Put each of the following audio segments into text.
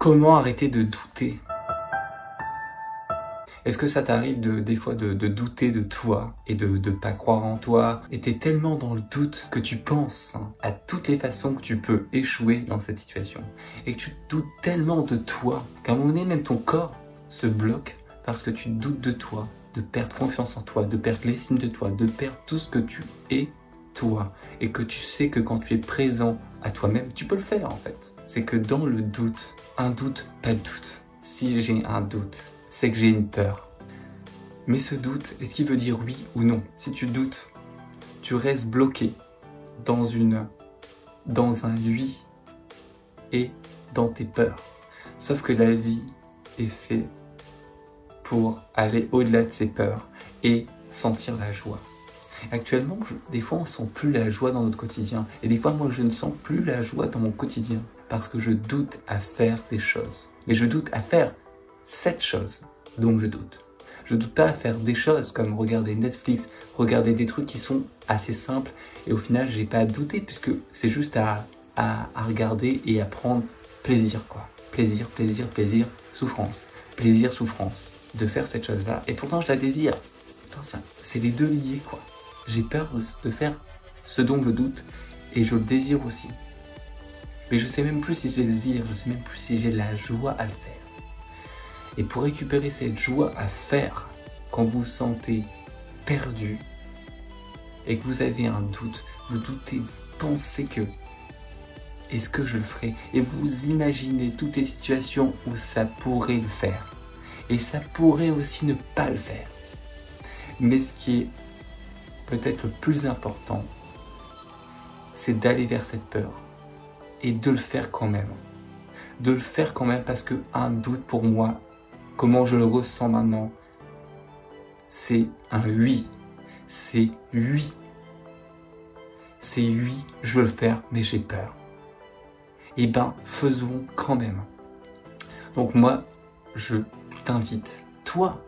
Comment arrêter de douter? Est-ce que ça t'arrive des fois de douter de toi et de pas croire en toi et t'es tellement dans le doute que tu penses à toutes les façons que tu peux échouer dans cette situation et que tu doutes tellement de toi qu'à un moment donné même ton corps se bloque parce que tu doutes de toi, de perdre confiance en toi, de perdre l'estime de toi, de perdre tout ce que tu es toi et que tu sais que quand tu es présent à toi-même, tu peux le faire en fait. C'est que dans le doute, un doute, pas de doute. Si j'ai un doute, c'est que j'ai une peur. Mais ce doute, est-ce qu'il veut dire oui ou non? Si tu doutes, tu restes bloqué dans un oui et dans tes peurs. Sauf que la vie est faite pour aller au-delà de ses peurs et sentir la joie. Actuellement, des fois, on ne sent plus la joie dans notre quotidien. Et des fois, moi, je ne sens plus la joie dans mon quotidien parce que je doute à faire des choses. Et je doute à faire cette chose, donc je doute. Je doute pas à faire des choses comme regarder Netflix, regarder des trucs qui sont assez simples. Et au final, j'ai pas à douter puisque c'est juste à regarder et à prendre plaisir, quoi. Plaisir, plaisir, plaisir, souffrance. Plaisir, souffrance de faire cette chose-là. Et pourtant, je la désire. Putain, ça, c'est les deux liés, quoi. J'ai peur de faire ce dont je doute et je le désire aussi. Mais je sais même plus si j'ai le désir, je sais même plus si j'ai la joie à le faire. Et pour récupérer cette joie à faire, quand vous vous sentez perdu et que vous avez un doute, vous doutez, vous pensez que est-ce que je le ferai? Et vous imaginez toutes les situations où ça pourrait le faire. Et ça pourrait aussi ne pas le faire. Mais ce qui est peut-être le plus important, c'est d'aller vers cette peur et de le faire quand même. De le faire quand même parce qu'un doute pour moi, comment je le ressens maintenant, c'est un oui. C'est oui. C'est oui, je veux le faire, mais j'ai peur. Eh ben, faisons quand même. Donc moi, je t'invite, toi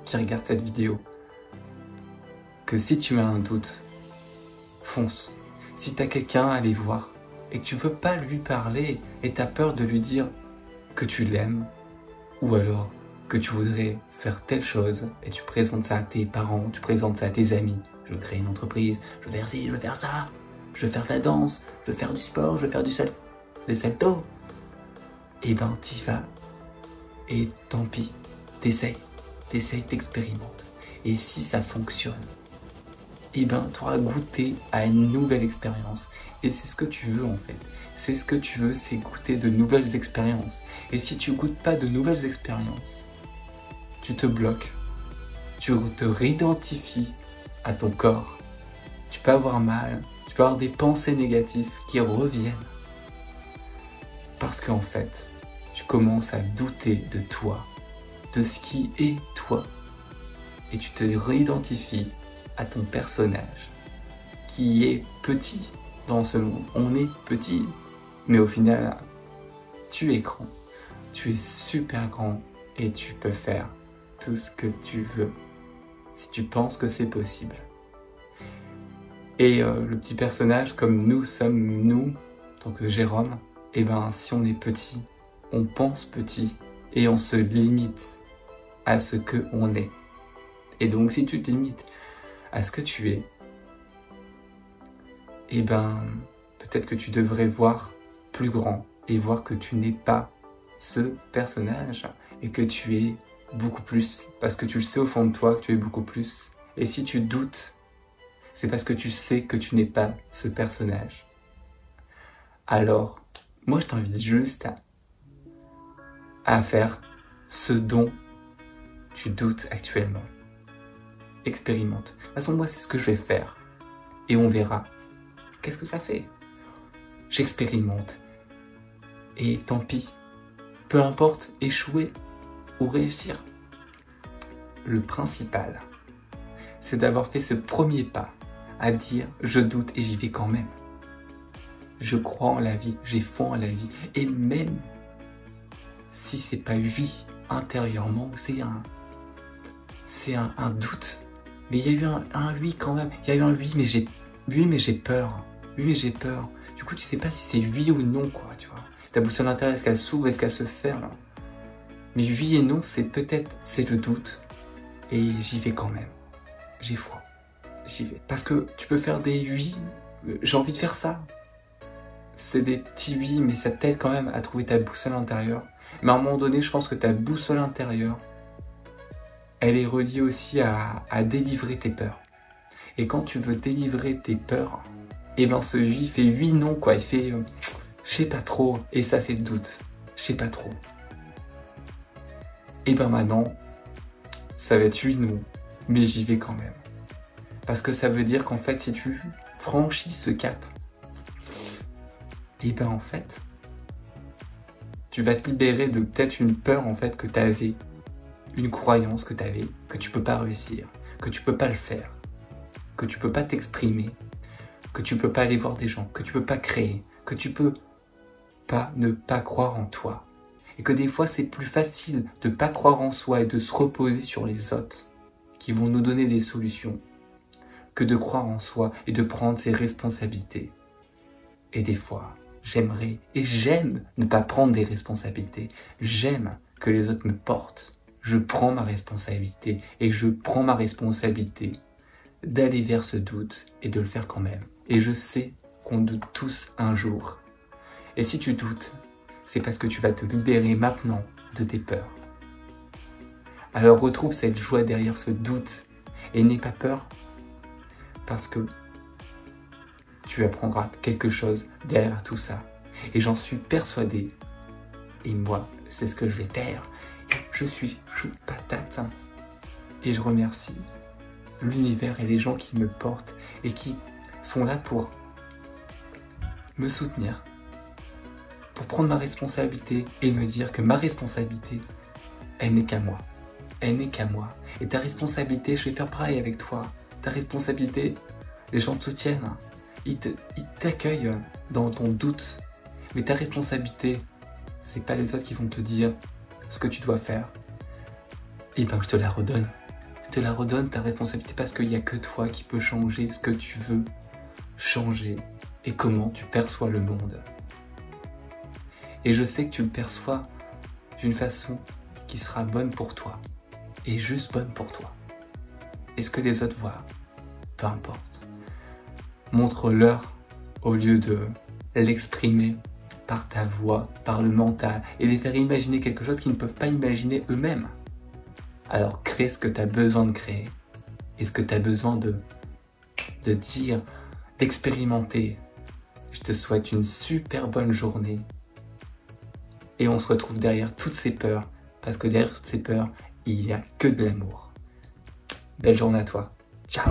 qui regardes cette vidéo, que si tu as un doute, fonce. Si tu as quelqu'un à aller voir et que tu veux pas lui parler et tu as peur de lui dire que tu l'aimes ou alors que tu voudrais faire telle chose et tu présentes ça à tes parents, tu présentes ça à tes amis, je veux créer une entreprise, je veux faire ci, je veux faire ça, je veux faire de la danse, je veux faire du sport, je veux faire des saltos, et ben t'y vas et tant pis, t'essayes, t'expérimentes. Et si ça fonctionne, et ben tu auras goûté à une nouvelle expérience. Et c'est ce que tu veux en fait. C'est ce que tu veux, c'est goûter de nouvelles expériences. Et si tu goûtes pas de nouvelles expériences, tu te bloques, tu te réidentifies à ton corps. Tu peux avoir mal, tu peux avoir des pensées négatives qui reviennent. Parce qu'en fait, tu commences à douter de toi, de ce qui est toi. Et tu te réidentifies à ton personnage, qui est petit dans ce monde. On est petit, mais au final, tu es grand. Tu es super grand et tu peux faire tout ce que tu veux, si tu penses que c'est possible. Et le petit personnage, comme nous sommes nous, donc Jérôme, et ben si on est petit, on pense petit et on se limite à ce que on est. Et donc si tu te limites à ce que tu es, et ben peut-être que tu devrais voir plus grand et voir que tu n'es pas ce personnage et que tu es beaucoup plus, parce que tu le sais au fond de toi que tu es beaucoup plus. Et si tu doutes, c'est parce que tu sais que tu n'es pas ce personnage. Alors, moi je t'invite juste à faire ce dont tu doutes actuellement. Expérimente. De toute façon, moi c'est ce que je vais faire. Et on verra. Qu'est-ce que ça fait? J'expérimente. Et tant pis. Peu importe échouer ou réussir. Le principal, c'est d'avoir fait ce premier pas à dire je doute et j'y vais quand même. Je crois en la vie, j'ai foi en la vie. Et même si c'est pas oui intérieurement, c'est un doute. Mais il y a eu un oui quand même. Il y a eu un oui mais j'ai peur. Oui mais j'ai peur. Du coup tu sais pas si c'est oui ou non quoi, tu vois. Ta boussole intérieure, est-ce qu'elle s'ouvre, est-ce qu'elle se ferme? Mais oui et non, c'est le doute. Et j'y vais quand même. J'ai foi. J'y vais. Parce que tu peux faire des oui, j'ai envie de faire ça. C'est des petits oui, mais ça t'aide quand même à trouver ta boussole intérieure. Mais à un moment donné, je pense que ta boussole intérieure, elle est reliée aussi à délivrer tes peurs. Et quand tu veux délivrer tes peurs, et ben ce oui fait oui non quoi, il fait je sais pas trop, et ça c'est le doute, je sais pas trop. Et ben maintenant, ça va être oui non, mais j'y vais quand même. Parce que ça veut dire qu'en fait si tu franchis ce cap, et ben en fait, tu vas te libérer de peut-être une peur en fait que tu avais, une croyance que tu avais, que tu peux pas réussir, que tu peux pas le faire, que tu peux pas t'exprimer, que tu peux pas aller voir des gens, que tu peux pas créer, que tu peux pas ne pas croire en toi. Et que des fois c'est plus facile de pas croire en soi et de se reposer sur les autres qui vont nous donner des solutions que de croire en soi et de prendre ses responsabilités. Et des fois, j'aimerais et j'aime ne pas prendre des responsabilités. J'aime que les autres me portent. Je prends ma responsabilité et je prends ma responsabilité d'aller vers ce doute et de le faire quand même. Et je sais qu'on doute tous un jour. Et si tu doutes, c'est parce que tu vas te libérer maintenant de tes peurs. Alors retrouve cette joie derrière ce doute et n'aie pas peur parce que tu apprendras quelque chose derrière tout ça. Et j'en suis persuadé. Et moi, c'est ce que je vais faire. Je suis chou patate. Et je remercie l'univers et les gens qui me portent et qui sont là pour me soutenir, pour prendre ma responsabilité et me dire que ma responsabilité, elle n'est qu'à moi. Elle n'est qu'à moi. Et ta responsabilité, je vais faire pareil avec toi. Ta responsabilité, les gens te soutiennent. Ils t'accueillent dans ton doute. Mais ta responsabilité, c'est pas les autres qui vont te dire ce que tu dois faire. Et ben je te la redonne. Je te la redonne ta responsabilité parce qu'il n'y a que toi qui peux changer ce que tu veux changer et comment tu perçois le monde. Et je sais que tu le perçois d'une façon qui sera bonne pour toi et juste bonne pour toi. Et ce que les autres voient, peu importe. Montre-leur au lieu de l'exprimer par ta voix, par le mental et les faire imaginer quelque chose qu'ils ne peuvent pas imaginer eux-mêmes. Alors crée ce que tu as besoin de créer et ce que tu as besoin de dire, d'expérimenter. Je te souhaite une super bonne journée et on se retrouve derrière toutes ces peurs parce que derrière toutes ces peurs, il n'y a que de l'amour. Belle journée à toi. Ciao.